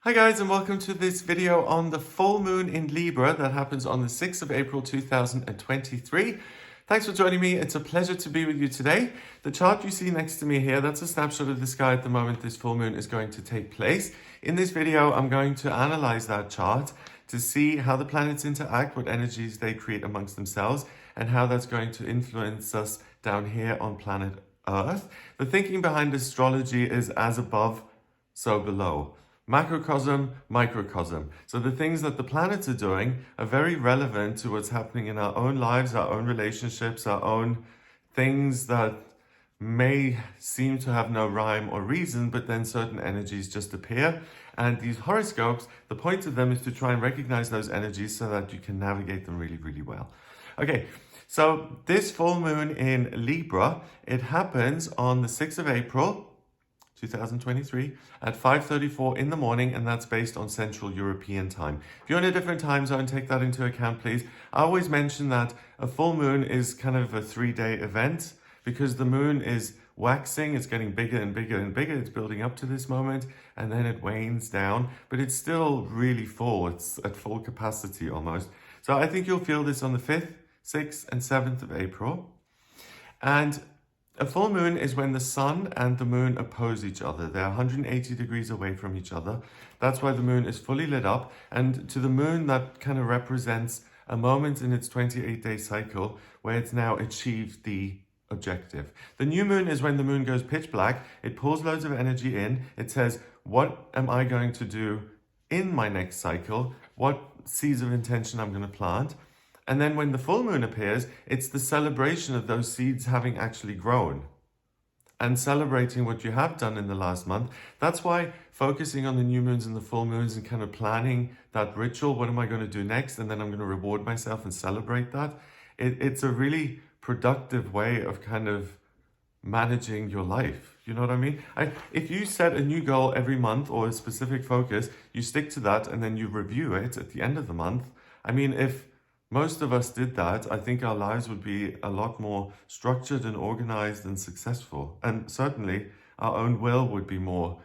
Hi guys, and welcome to this video on the full moon in Libra that happens on the 6th of April 2023. Thanks for joining me. It's a pleasure to be with you today. The chart you see next to me here, that's a snapshot of the sky at the moment this full moon is going to take place. In this video, I'm going to analyze that chart to see how the planets interact, what energies they create amongst themselves, and how that's going to influence us down here on planet Earth. The thinking behind astrology is as above, so below. Macrocosm, microcosm. So the things that the planets are doing are very relevant to what's happening in our own lives, our own relationships, our own things that may seem to have no rhyme or reason, but then certain energies just appear. And these horoscopes, the point of them is to try and recognize those energies so that you can navigate them really, really well. Okay, so this full moon in Libra, it happens on the 6th of April, 2023 at 5:34 in the morning, and that's based on Central European time. If you're in a different time zone, take that into account, please. I always mention that a full moon is kind of a 3-day event because the moon is waxing, it's getting bigger and bigger and bigger, it's building up to this moment, and then it wanes down, but it's still really full, it's at full capacity almost. So I think you'll feel this on the 5th, 6th, and 7th of April. And a full moon is when the sun and the moon oppose each other. They're 180 degrees away from each other. That's why the moon is fully lit up. And to the moon, that kind of represents a moment in its 28-day cycle where it's now achieved the objective. The new moon is when the moon goes pitch black. It pulls loads of energy in. It says, what am I going to do in my next cycle? What seeds of intention I'm going to plant? And then when the full moon appears, it's the celebration of those seeds having actually grown and celebrating what you have done in the last month. That's why focusing on the new moons and the full moons and kind of planning that ritual, what am I going to do next? And then I'm going to reward myself and celebrate that. It's a really productive way of kind of managing your life. You know what I mean? If you set a new goal every month or a specific focus, you stick to that and then you review it at the end of the month. I mean, if most of us did that, I think our lives would be a lot more structured and organized and successful. And certainly our own will would be more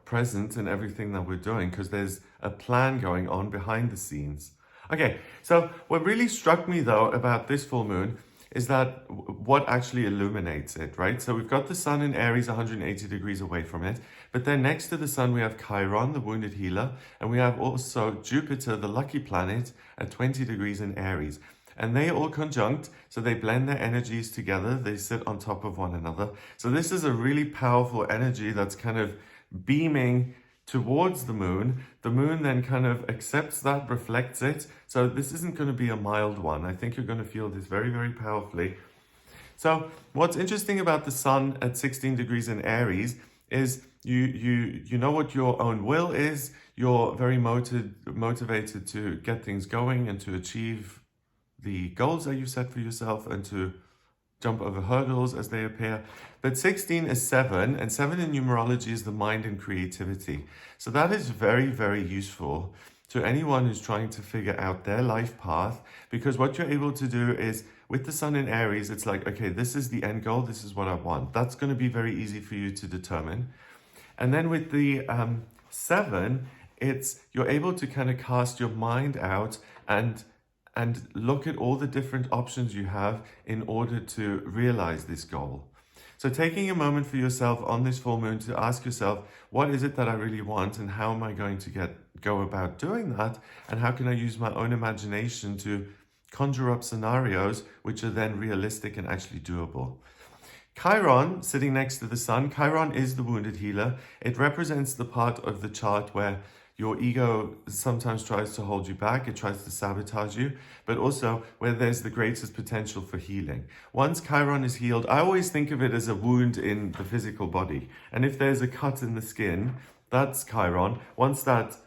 present in everything that we're doing because there's a plan going on behind the scenes. Okay, so what really struck me though about this full moon is that what actually illuminates it, right? So we've got the sun in Aries 180 degrees away from it, but then next to the sun we have Chiron, the wounded healer, and we have also Jupiter, the lucky planet, at 20 degrees in Aries. And they all conjunct, so they blend their energies together, they sit on top of one another. So this is a really powerful energy that's kind of beaming towards the moon. The moon then kind of accepts that, reflects it. So this isn't going to be a mild one. I think you're going to feel this very, very powerfully. So what's interesting about the sun at 16 degrees in Aries is you know what your own will is. You're very motivated to get things going and to achieve the goals that you set for yourself and to jump over hurdles as they appear. But 16 is 7, and 7 in numerology is the mind and creativity. So that is very, very useful to anyone who's trying to figure out their life path, because what you're able to do is, with the sun in Aries, it's like, okay, this is the end goal, this is what I want. That's going to be very easy for you to determine. And then with the 7, you're able to kind of cast your mind out and look at all the different options you have in order to realize this goal. So taking a moment for yourself on this full moon to ask yourself, what is it that I really want and how am I going to go about doing that? And how can I use my own imagination to conjure up scenarios which are then realistic and actually doable? Chiron, sitting next to the sun, Chiron is the wounded healer. It represents the part of the chart where your ego sometimes tries to hold you back, it tries to sabotage you, but also where there's the greatest potential for healing. Once Chiron is healed, I always think of it as a wound in the physical body. And if there's a cut in the skin, that's Chiron. Once that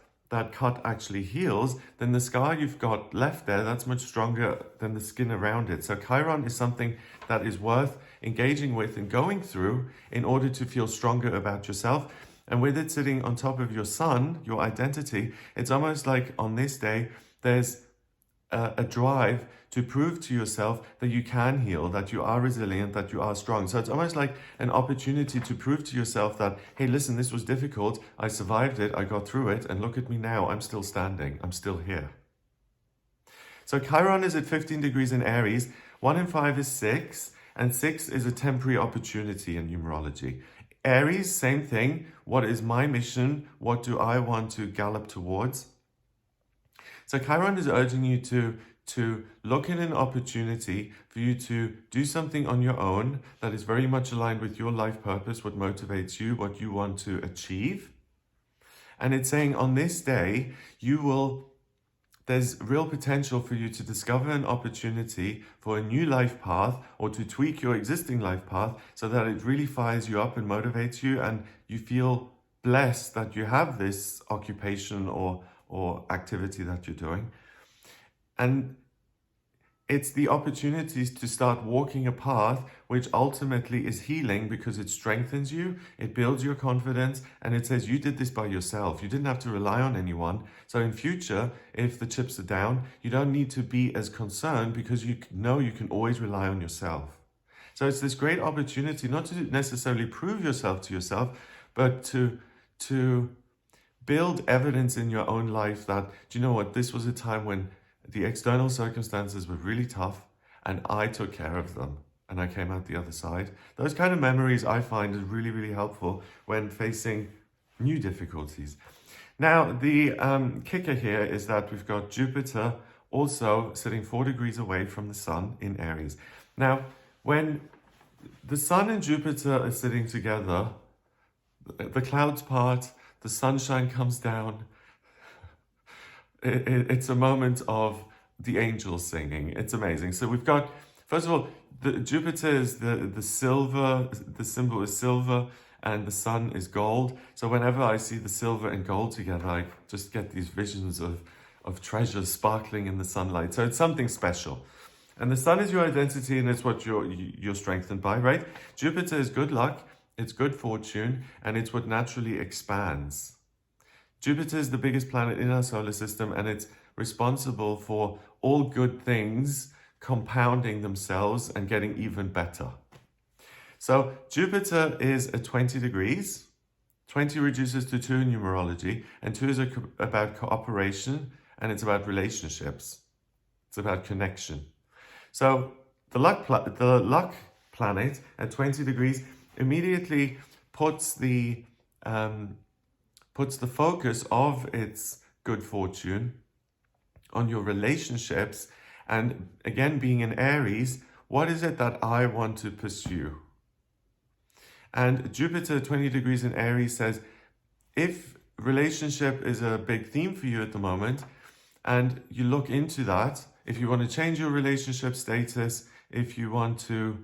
cut actually heals, then the scar you've got left there, that's much stronger than the skin around it. So Chiron is something that is worth engaging with and going through in order to feel stronger about yourself. And with it sitting on top of your sun, your identity, it's almost like on this day, there's a drive to prove to yourself that you can heal, that you are resilient, that you are strong. So it's almost like an opportunity to prove to yourself that, hey, listen, this was difficult. I survived it. I got through it. And look at me now. I'm still standing. I'm still here. So Chiron is at 15 degrees in Aries. 1 in 5 is 6. And 6 is a temporary opportunity in numerology. Aries, same thing. What is my mission? What do I want to gallop towards? So Chiron is urging you to look at an opportunity for you to do something on your own that is very much aligned with your life purpose, what motivates you, what you want to achieve. And it's saying on this day, there's real potential for you to discover an opportunity for a new life path or to tweak your existing life path so that it really fires you up and motivates you and you feel blessed that you have this occupation or activity that you're doing. And it's the opportunities to start walking a path which ultimately is healing because it strengthens you, it builds your confidence, and it says you did this by yourself. You didn't have to rely on anyone. So in future, if the chips are down, you don't need to be as concerned because you know you can always rely on yourself. So it's this great opportunity not to necessarily prove yourself to yourself, but to build evidence in your own life that, do you know what, this was a time when the external circumstances were really tough and I took care of them and I came out the other side. Those kind of memories I find is really, really helpful when facing new difficulties. Now, the kicker here is that we've got Jupiter also sitting 4 degrees away from the Sun in Aries. Now, when the Sun and Jupiter are sitting together, the clouds part, the sunshine comes down. It's a moment of the angels singing. It's amazing. So we've got, first of all, Jupiter is the silver, the symbol is silver, and the sun is gold. So whenever I see the silver and gold together, I just get these visions of treasures sparkling in the sunlight. So it's something special. And the sun is your identity, and it's what you're strengthened by, right? Jupiter is good luck, it's good fortune, and it's what naturally expands. Jupiter is the biggest planet in our solar system, and it's responsible for all good things compounding themselves and getting even better. So Jupiter is at 20 degrees. 20 reduces to 2 in numerology, and 2 is about cooperation, and it's about relationships. It's about connection. So the luck planet at 20 degrees immediately puts the focus of its good fortune on your relationships. And again, being an Aries, what is it that I want to pursue? And Jupiter 20 degrees in Aries says, if relationship is a big theme for you at the moment, and you look into that, if you want to change your relationship status, if you want to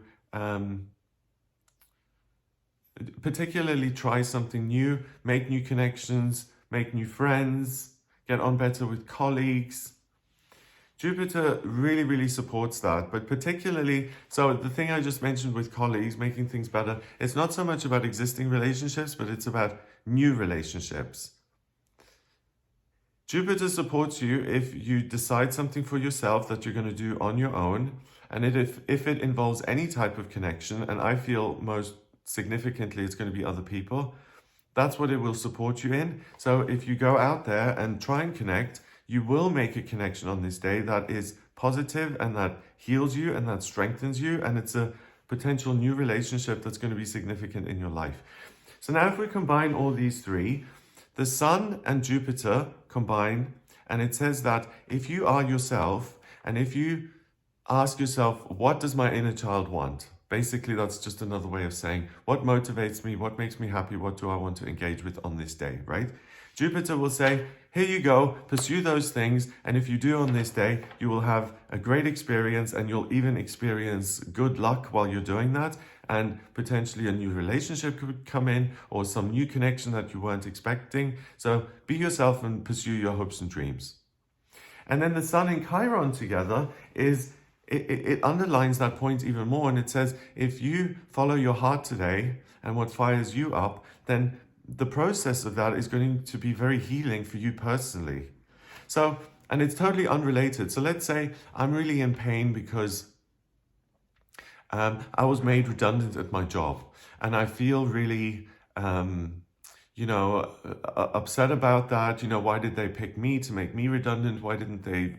particularly try something new, make new connections, make new friends, get on better with colleagues. Jupiter really, really supports that, but particularly, so the thing I just mentioned with colleagues, making things better, it's not so much about existing relationships, but it's about new relationships. Jupiter supports you if you decide something for yourself that you're going to do on your own, and if it involves any type of connection, and I feel most significantly it's going to be other people, that's what it will support you in. So if you go out there and try and connect, you will make a connection on this day that is positive and that heals you and that strengthens you, and it's a potential new relationship that's going to be significant in your life. So now if we combine all these three, the Sun and Jupiter combine, and it says that if you are yourself and if you ask yourself, what does my inner child want? Basically, that's just another way of saying, what motivates me? What makes me happy? What do I want to engage with on this day, right? Jupiter will say, here you go, pursue those things. And if you do on this day, you will have a great experience, and you'll even experience good luck while you're doing that. And potentially a new relationship could come in, or some new connection that you weren't expecting. So be yourself and pursue your hopes and dreams. And then the Sun and Chiron together it underlines that point even more. And it says, if you follow your heart today and what fires you up, then the process of that is going to be very healing for you personally. So And it's totally unrelated. So let's say I'm really in pain because I was made redundant at my job, and I feel really, upset about that. Why did they pick me to make me redundant? Why didn't they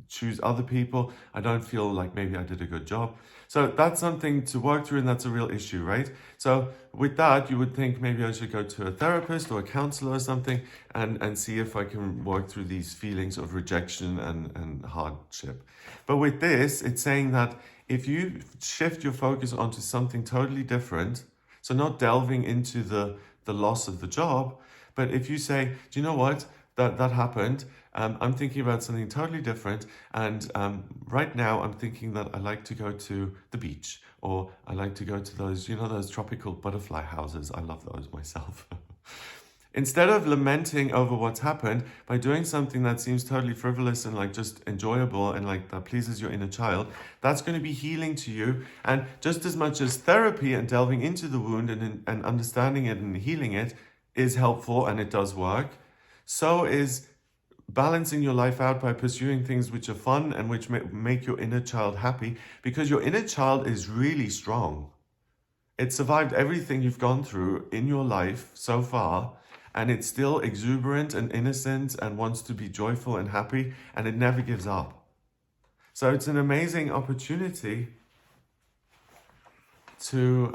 choose other people? I don't feel like maybe I did a good job. So that's something to work through, and that's a real issue, right? So with that, you would think maybe I should go to a therapist or a counselor or something and see if I can work through these feelings of rejection and hardship. But with this, it's saying that if you shift your focus onto something totally different, so not delving into the loss of the job, but if you say, do you know what? That happened. I'm thinking about something totally different. And right now I'm thinking that I like to go to the beach, or I like to go to those, those tropical butterfly houses. I love those myself. Instead of lamenting over what's happened, by doing something that seems totally frivolous and like just enjoyable and like that pleases your inner child, that's going to be healing to you. And just as much as therapy and delving into the wound and understanding it and healing it is helpful and it does work, so is balancing your life out by pursuing things which are fun and which make your inner child happy, because your inner child is really strong. It survived everything you've gone through in your life so far, and it's still exuberant and innocent and wants to be joyful and happy, and it never gives up. So it's an amazing opportunity to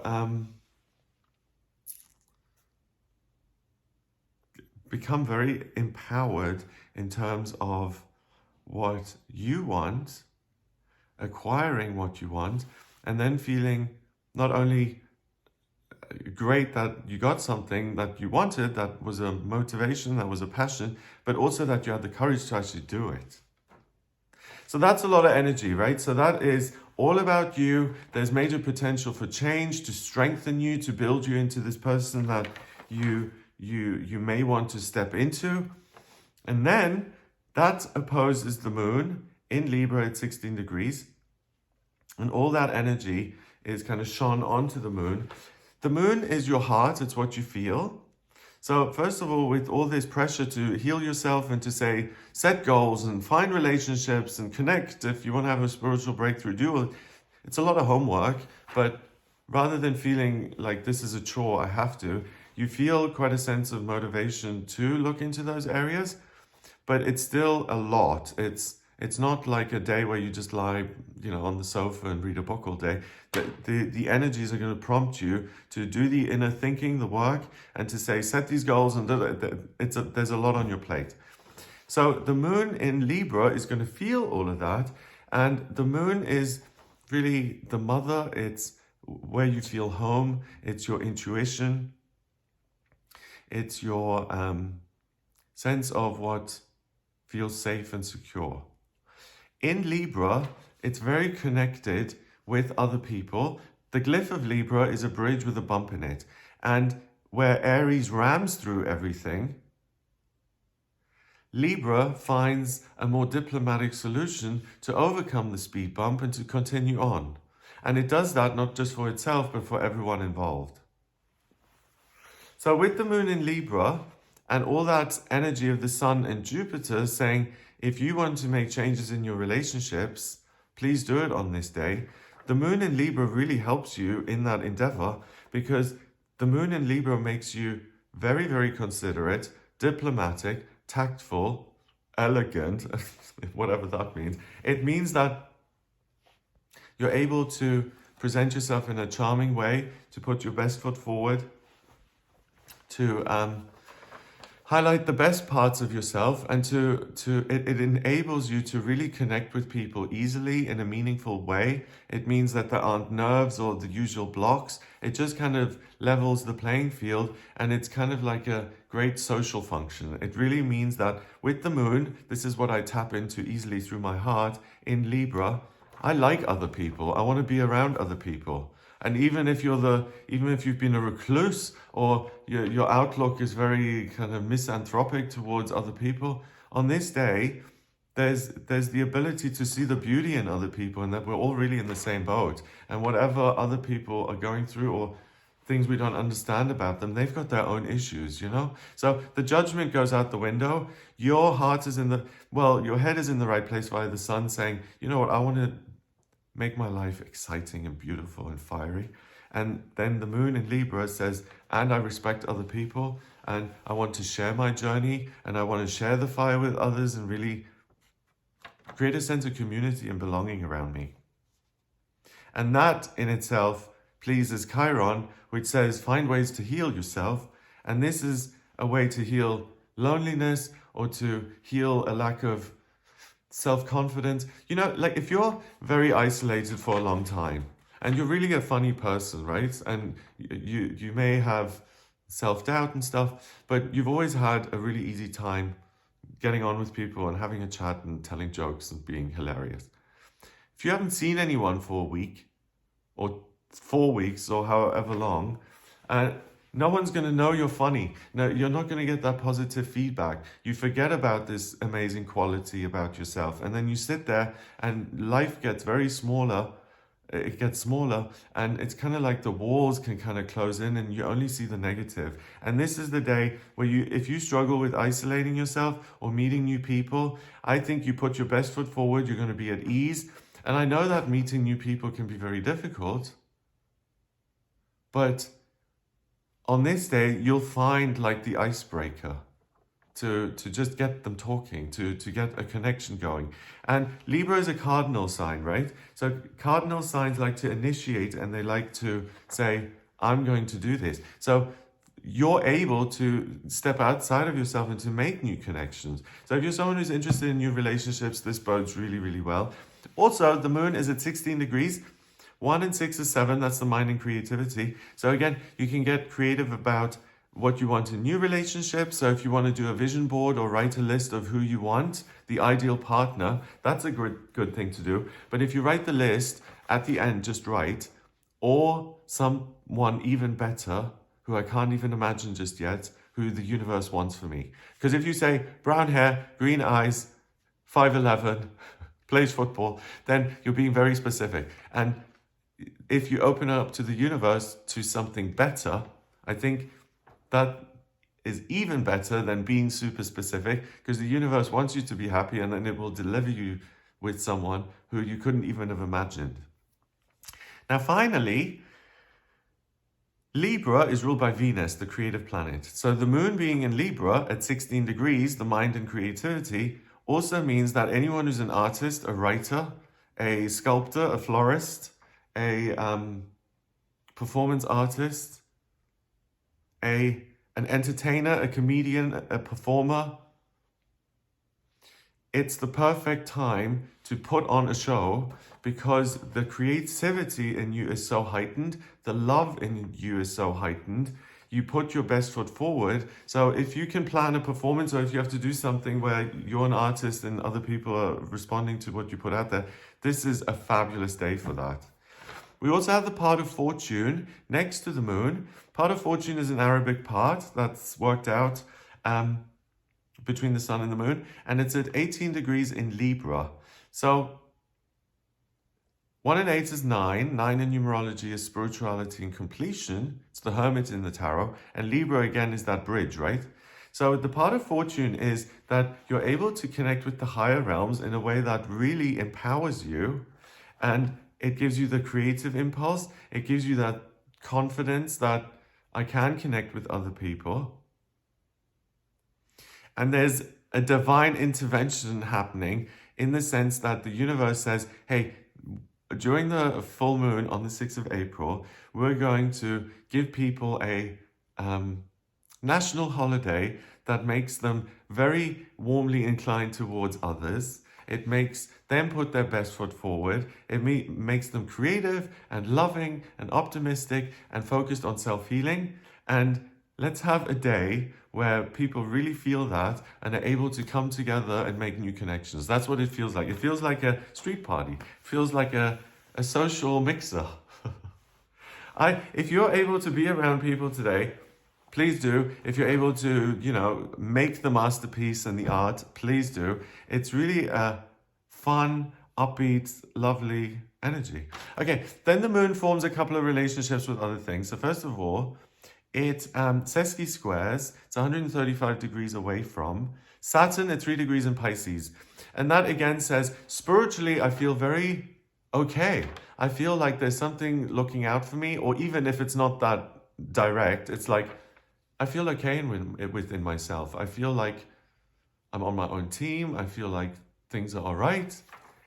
become very empowered in terms of what you want, acquiring what you want, and then feeling not only great that you got something that you wanted, that was a motivation, that was a passion, but also that you had the courage to actually do it. So that's a lot of energy, right? So that is all about you. There's major potential for change, to strengthen you, to build you into this person that you may want to step into. And then that opposes the moon in Libra at 16 degrees. And all that energy is kind of shone onto the moon. The moon is your heart. It's what you feel. So first of all, with all this pressure to heal yourself and to say, set goals and find relationships and connect, if you want to have a spiritual breakthrough, do it. It's a lot of homework, but rather than feeling like this is a chore, I have to, you feel quite a sense of motivation to look into those areas, but it's still a lot. It's not like a day where you just lie, on the sofa and read a book all day. The energies are going to prompt you to do the inner thinking, the work, and to say, set these goals, and there's a lot on your plate. So the moon in Libra is going to feel all of that, and the moon is really the mother. It's where you feel home. It's your intuition. It's your sense of what feels safe and secure. In Libra, it's very connected with other people. The glyph of Libra is a bridge with a bump in it. And where Aries rams through everything, Libra finds a more diplomatic solution to overcome the speed bump and to continue on. And it does that not just for itself, but for everyone involved. So with the moon in Libra and all that energy of the sun and Jupiter saying, if you want to make changes in your relationships, please do it on this day. The moon in Libra really helps you in that endeavor, because the moon in Libra makes you very, very considerate, diplomatic, tactful, elegant, whatever that means. It means that you're able to present yourself in a charming way, to put your best foot forward, to highlight the best parts of yourself, and it enables you to really connect with people easily in a meaningful way. It means that there aren't nerves or the usual blocks. It just kind of levels the playing field, and it's kind of like a great social function. It really means that with the moon, this is what I tap into easily through my heart in Libra. I like other people. I want to be around other people. And even if you've been a recluse, or your outlook is very kind of misanthropic towards other people, on this day, there's the ability to see the beauty in other people, and that we're all really in the same boat. And whatever other people are going through, or things we don't understand about them. They've got their own issues, you know? So the judgment goes out the window. Your heart is your head is in the right place via the sun, saying, you know what, I want to make my life exciting and beautiful and fiery. And then the moon in Libra says, and I respect other people, and I want to share my journey, and I want to share the fire with others and really create a sense of community and belonging around me. And that in itself pleases Chiron, which says find ways to heal yourself. And this is a way to heal loneliness or to heal a lack of self-confidence. You know, like if you're very isolated for a long time and you're really a funny person, right? And you may have self-doubt and stuff, but you've always had a really easy time getting on with people and having a chat and telling jokes and being hilarious. If you haven't seen anyone for a week or 4 weeks or however long, no one's going to know you're funny. No, you're not going to get that positive feedback. You forget about this amazing quality about yourself. And then you sit there and life gets very smaller. It gets smaller and it's kind of like the walls can kind of close in and you only see the negative. And this is the day where if you struggle with isolating yourself or meeting new people, I think you put your best foot forward. You're going to be at ease. And I know that meeting new people can be very difficult, but on this day, you'll find like the icebreaker to just get them talking, to get a connection going. And Libra is a cardinal sign, right? So cardinal signs like to initiate and they like to say, I'm going to do this. So you're able to step outside of yourself and to make new connections. So if you're someone who's interested in new relationships, this bodes really, really well. Also, the moon is at 16 degrees. 1 and 6 is 7, that's the mind and creativity. So again, you can get creative about what you want in new relationships. So if you want to do a vision board or write a list of who you want, the ideal partner, that's a good thing to do. But if you write the list, at the end, just write, or someone even better, who I can't even imagine just yet, who the universe wants for me. Because if you say brown hair, green eyes, 5'11", plays football, then you're being very specific. And if you open up to the universe to something better, I think that is even better than being super specific, because the universe wants you to be happy and then it will deliver you with someone who you couldn't even have imagined. Now, finally, Libra is ruled by Venus, the creative planet. So the moon being in Libra at 16 degrees, the mind and creativity, also means that anyone who's an artist, a writer, a sculptor, a florist, a performance artist, an entertainer, a comedian, a performer, it's the perfect time to put on a show because the creativity in you is so heightened, the love in you is so heightened, you put your best foot forward. So if you can plan a performance or if you have to do something where you're an artist and other people are responding to what you put out there, this is a fabulous day for that. We also have the part of fortune next to the moon. Part of fortune is an Arabic part that's worked out between the sun and the moon, and it's at 18 degrees in Libra. So 1 and 8 is 9. 9 in numerology is spirituality and completion. It's the hermit in the tarot. And Libra, again, is that bridge, right? So the part of fortune is that you're able to connect with the higher realms in a way that really empowers you. And it gives you the creative impulse. It gives you that confidence that I can connect with other people. And there's a divine intervention happening in the sense that the universe says, hey, during the full moon on the 6th of April, we're going to give people a national holiday that makes them very warmly inclined towards others. It makes them put their best foot forward. It makes them creative and loving and optimistic and focused on self-healing. And let's have a day where people really feel that and are able to come together and make new connections. That's what it feels like. It feels like a street party. It feels like a social mixer. If you're able to be around people today, please do. If you're able to, make the masterpiece and the art, please do. It's really a fun, upbeat, lovely, energy. Okay, then the moon forms a couple of relationships with other things. So first of all, it sesqui squares, it's 135 degrees away from Saturn at 3 degrees in Pisces. And that again says, spiritually, I feel very okay. I feel like there's something looking out for me, or even if it's not that direct, it's like, I feel okay within myself. I feel like I'm on my own team. I feel like things are all right.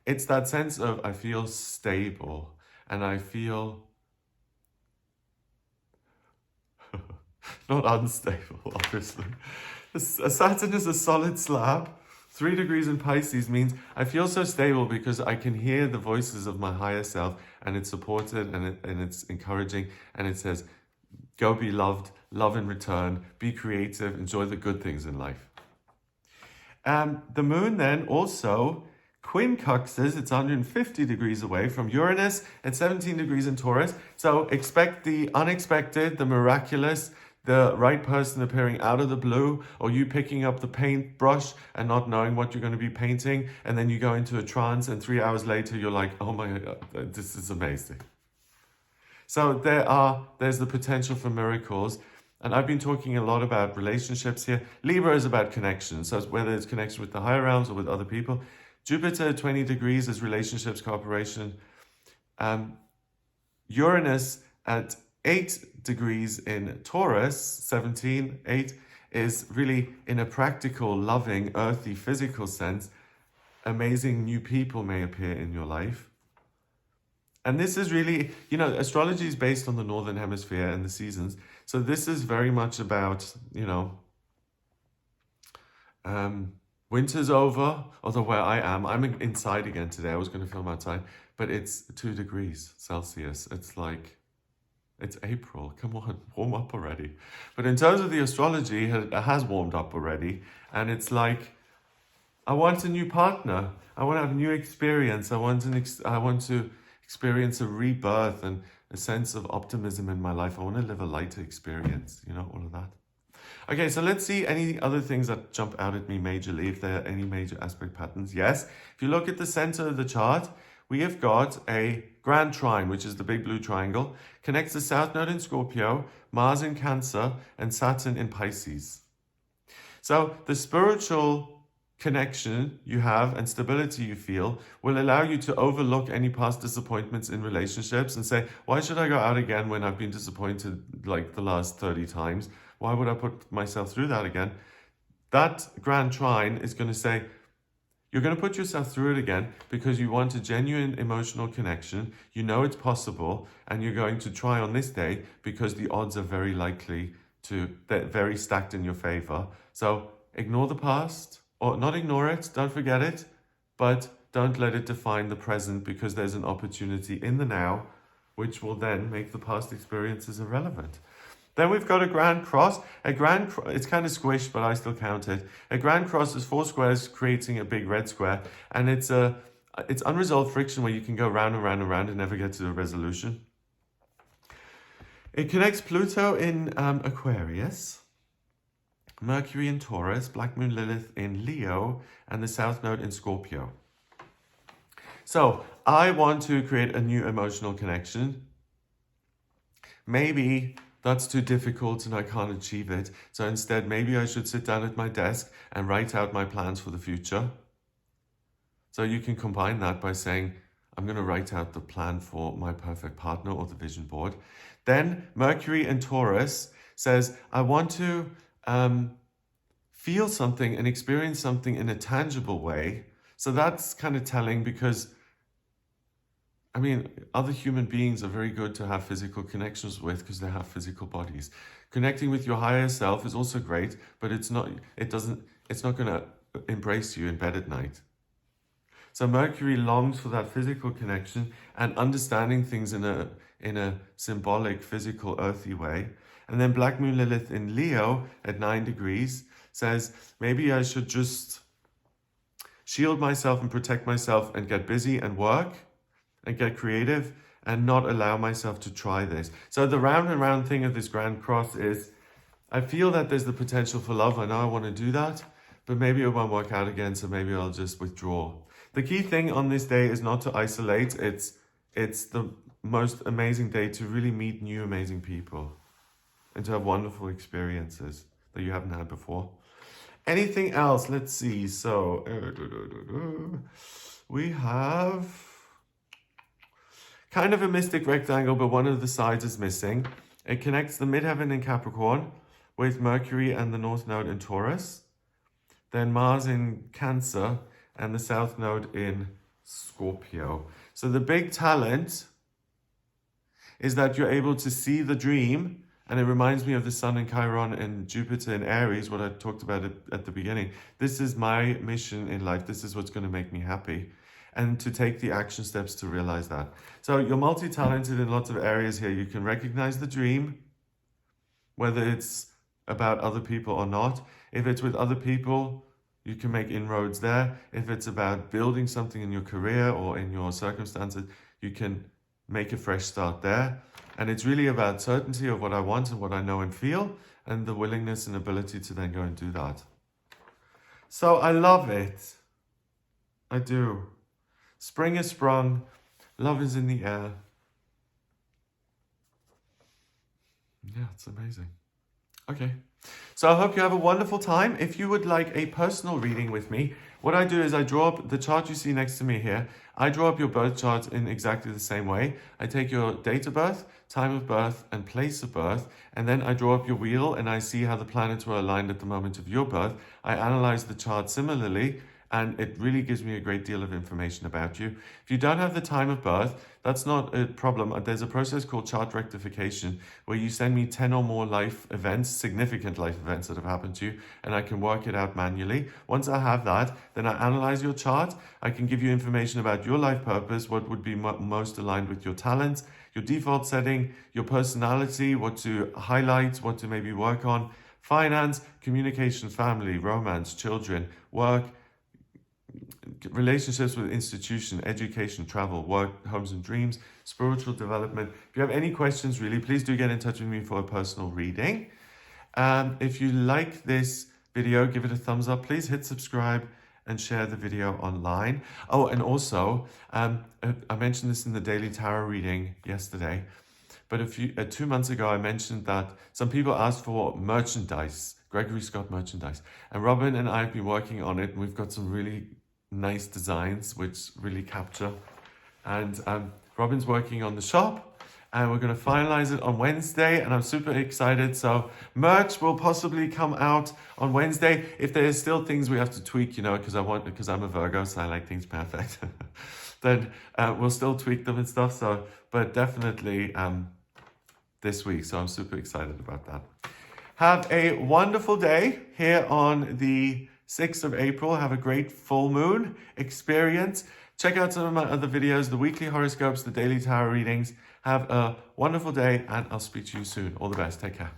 It's that sense of, I feel stable and I feel not unstable, obviously. Saturn is a solid slab. 3 degrees in Pisces means I feel so stable because I can hear the voices of my higher self, and it's supported and it's encouraging, and it says, go be loved, love in return, be creative, enjoy the good things in life. The moon then also quincunxes, it's 150 degrees away from Uranus at 17 degrees in Taurus. So expect the unexpected, the miraculous, the right person appearing out of the blue, or you picking up the paintbrush and not knowing what you're going to be painting, and then you go into a trance, and 3 hours later you're like, oh my God, this is amazing. So there's the potential for miracles. And I've been talking a lot about relationships here. Libra is about connections. So whether it's connection with the higher realms or with other people. Jupiter, 20 degrees, is relationships, cooperation. Uranus at 8 degrees in Taurus, 17, 8, is really in a practical, loving, earthy, physical sense. Amazing new people may appear in your life. And this is really, astrology is based on the Northern Hemisphere and the seasons. So this is very much about, winter's over, although where I am, I'm inside again today. I was going to film outside, but it's 2 degrees Celsius. It's like, it's April. Come on, warm up already. But in terms of the astrology, it has warmed up already. And it's like, I want a new partner. I want to have a new experience. I want to experience a rebirth and a sense of optimism in my life. I want to live a lighter experience, all of that. Okay, so let's see any other things that jump out at me majorly, if there are any major aspect patterns. Yes, if you look at the center of the chart, we have got a grand trine, which is the big blue triangle, connects the South Node in Scorpio, Mars in Cancer, and Saturn in Pisces. So the spiritual connection you have and stability you feel will allow you to overlook any past disappointments in relationships and say, why should I go out again when I've been disappointed like the last 30 times? Why would I put myself through that again? That grand trine is going to say, you're going to put yourself through it again because you want a genuine emotional connection. You know it's possible, and you're going to try on this day because the odds are very likely they're very stacked in your favor. So ignore the past. Or not ignore it, don't forget it, but don't let it define the present, because there's an opportunity in the now which will then make the past experiences irrelevant. Then we've got a grand cross. It's kind of squished, but I still count it. A grand cross is 4 squares creating a big red square, and it's unresolved friction where you can go round and round and round and never get to a resolution. It connects Pluto in Aquarius, Mercury in Taurus, Black Moon Lilith in Leo, and the South Node in Scorpio. So I want to create a new emotional connection. Maybe that's too difficult and I can't achieve it. So instead, maybe I should sit down at my desk and write out my plans for the future. So you can combine that by saying, I'm going to write out the plan for my perfect partner, or the vision board. Then Mercury in Taurus says, I want to feel something and experience something in a tangible way. So that's kind of telling, because other human beings are very good to have physical connections with because they have physical bodies. Connecting with your higher self is also great, but it's not going to embrace you in bed at night. So Mercury longs for that physical connection and understanding things in a symbolic, physical, earthy way. And then Black Moon Lilith in Leo at 9 degrees says, maybe I should just shield myself and protect myself and get busy and work and get creative and not allow myself to try this. So the round and round thing of this grand cross is, I feel that there's the potential for love. I know I want to do that, but maybe it won't work out again, so maybe I'll just withdraw. The key thing on this day is not to isolate. It's it's the most amazing day to really meet new amazing people and to have wonderful experiences that you haven't had before. Anything else? Let's see. So we have kind of a mystic rectangle, but one of the sides is missing. It connects the midheaven in Capricorn with Mercury and the North Node in Taurus, then Mars in Cancer and the South Node in Scorpio. So the big talent is that you're able to see the dream, and it reminds me of the Sun in Chiron and Jupiter in Aries, what I talked about at the beginning. This is my mission in life. This is what's going to make me happy. And to take the action steps to realize that. So you're multi-talented in lots of areas here. You can recognize the dream, whether it's about other people or not. If it's with other people, you can make inroads there. If it's about building something in your career or in your circumstances, you can make a fresh start there. And it's really about certainty of what I want and what I know and feel, and the willingness and ability to then go and do that. So I love it. I do. Spring is sprung. Love is in the air. Yeah, it's amazing. Okay. So I hope you have a wonderful time. If you would like a personal reading with me, what I do is I draw up the chart you see next to me here. I draw up your birth chart in exactly the same way. I take your date of birth, time of birth, and place of birth, and then I draw up your wheel and I see how the planets were aligned at the moment of your birth. I analyze the chart similarly, and it really gives me a great deal of information about you. If you don't have the time of birth, that's not a problem. There's a process called chart rectification where you send me 10 or more life events, significant life events that have happened to you, and I can work it out manually. Once I have that, then I analyze your chart. I can give you information about your life purpose, what would be most aligned with your talents, your default setting, your personality, what to highlight, what to maybe work on, finance, communication, family, romance, children, work, relationships with institution, education, travel, work, homes and dreams, spiritual development. If you have any questions, really, please do get in touch with me for a personal reading. If you like this video, give it a thumbs up. Please hit subscribe and share the video online. Oh, and also, I mentioned this in the Daily Tarot reading yesterday, but 2 months ago, I mentioned that some people asked for merchandise, Gregory Scott merchandise, and Robin and I have been working on it, and we've got some really nice designs which really capture, and Robin's working on the shop and we're going to finalize it on Wednesday, and I'm super excited. So merch will possibly come out on Wednesday. If there's still things we have to tweak, because I'm a Virgo, so I like things perfect, then we'll still tweak them and stuff. So but definitely this week, so I'm super excited about that. Have a wonderful day here on the 6th of April. Have a great full moon experience. Check out some of my other videos, the weekly horoscopes, the daily tarot readings. Have a wonderful day, and I'll speak to you soon. All the best. Take care.